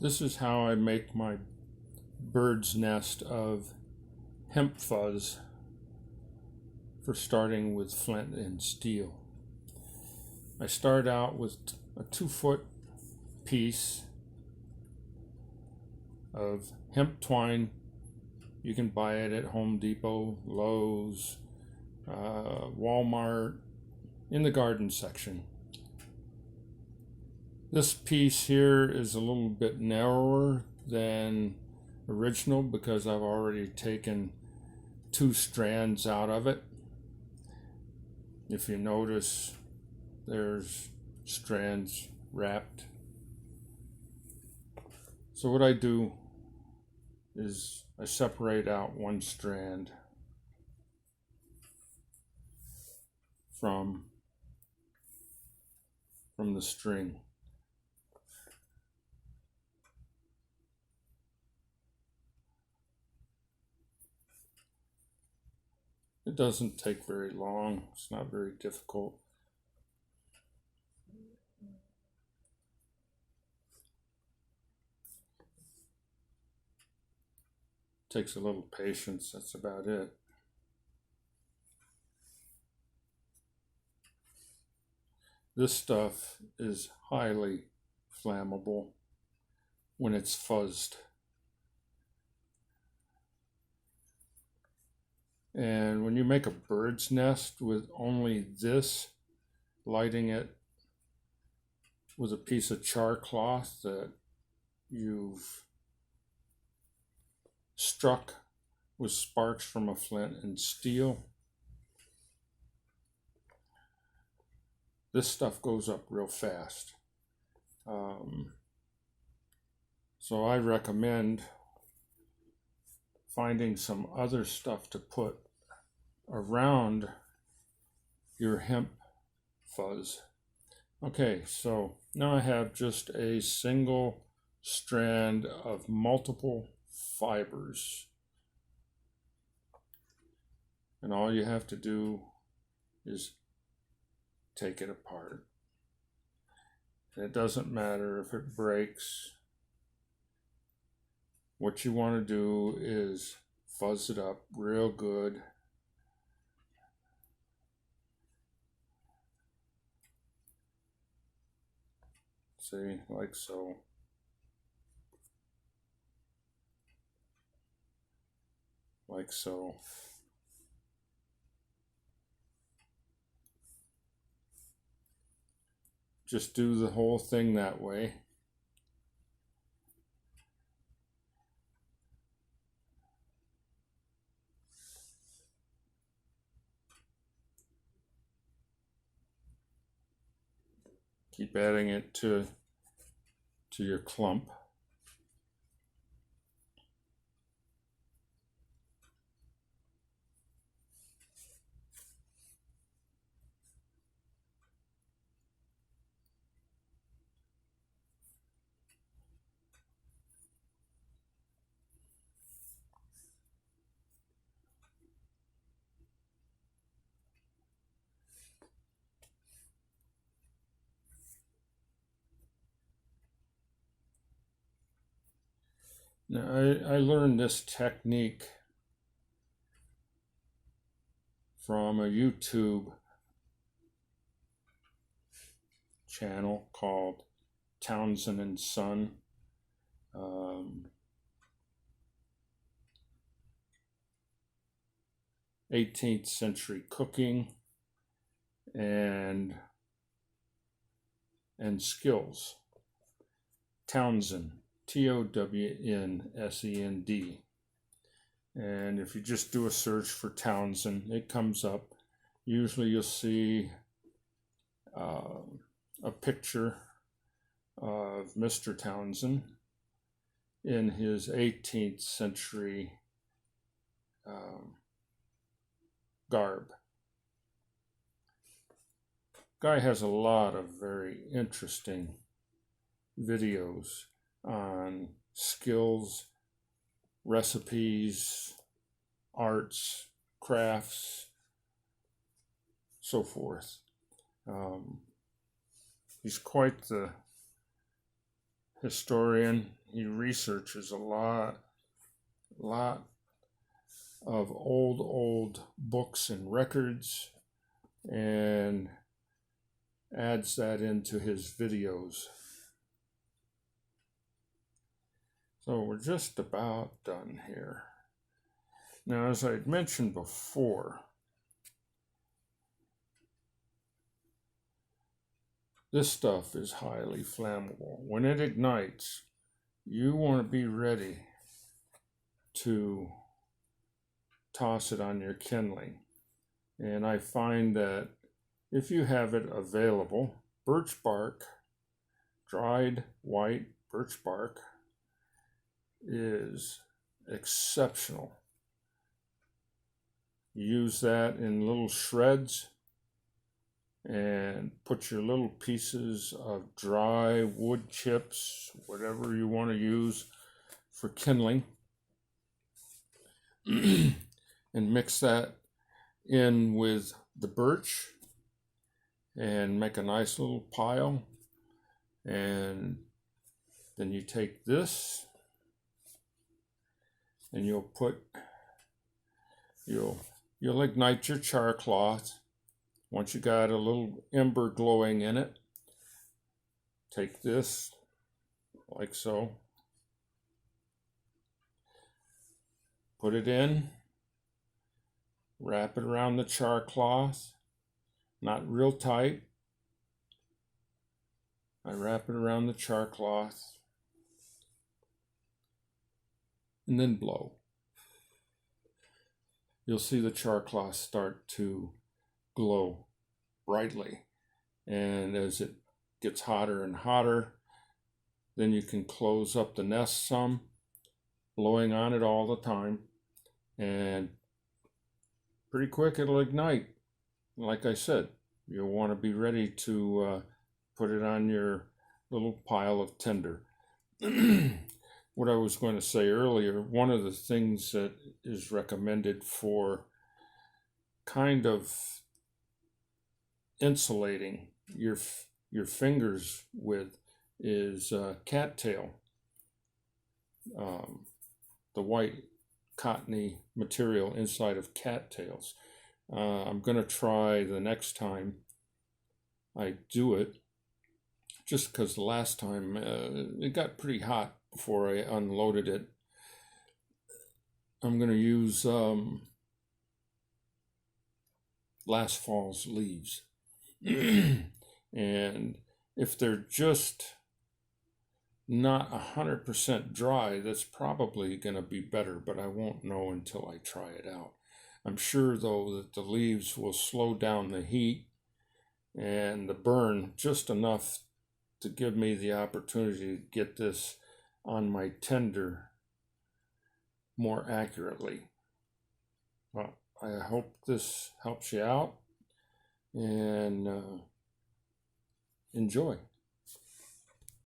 This is how I make my bird's nest of hemp fuzz for starting with flint and steel. I start out with a 2-foot piece of hemp twine. You can buy it at Home Depot, Lowe's, Walmart, in the garden section. This piece here is a little bit narrower than original because I've already taken 2 strands out of it. If you notice, there's strands wrapped. So what I do is I separate out 1 strand from the string. It doesn't take very long. It's not very difficult. Takes a little patience, that's about it. This stuff is highly flammable when it's fuzzed. And when you make a bird's nest with only this, lighting it with a piece of char cloth that you've struck with sparks from a flint and steel, this stuff goes up real fast. So I recommend finding some other stuff to put around your hemp fuzz. Okay, so now I have just a single strand of multiple fibers, and all you have to do is take it apart. And it doesn't matter if it breaks. What you want to do is fuzz it up real good. See, like so. Like so. Just do the whole thing that way. Keep adding it to your clump. Now, I learned this technique from a YouTube channel called Townsend and Son. 18th century cooking and skills. Townsend, Townsend. And if you just do a search for Townsend, it comes up. Usually you'll see a picture of Mr. Townsend in his 18th century garb. Guy has a lot of very interesting videos on skills, recipes, arts, crafts, so forth. He's quite the historian. he researches a lot of old books and records and adds that into his videos. So we're just about done here. Now, as I had mentioned before, this stuff is highly flammable. When it ignites, you want to be ready to toss it on your kindling. And I find that if you have it available, birch bark, dried white birch bark, is exceptional. Use that in little shreds and put your little pieces of dry wood chips, whatever you want to use for kindling, and mix that in with the birch and make a nice little pile. And then you take this and you'll ignite your char cloth. Once you got a little ember glowing in it, take this like so, put it in, wrap it around the char cloth, not real tight. I wrap it around the char cloth and then blow. You'll see the char cloth start to glow brightly, and as it gets hotter and hotter, then you can close up the nest some, blowing on it all the time, and pretty quick it'll ignite. Like I said, you'll want to be ready to put it on your little pile of tinder. What I was going to say earlier, one of the things that is recommended for kind of insulating your fingers with is cattail, the white cottony material inside of cattails. I'm going to try the next time I do it, just because the last time it got pretty hot before I unloaded it. I'm going to use last fall's leaves. And if they're just not 100% dry, that's probably going to be better, but I won't know until I try it out. I'm sure, though, that the leaves will slow down the heat and the burn just enough to give me the opportunity to get this on my tinder more accurately. Well, I hope this helps you out, and enjoy.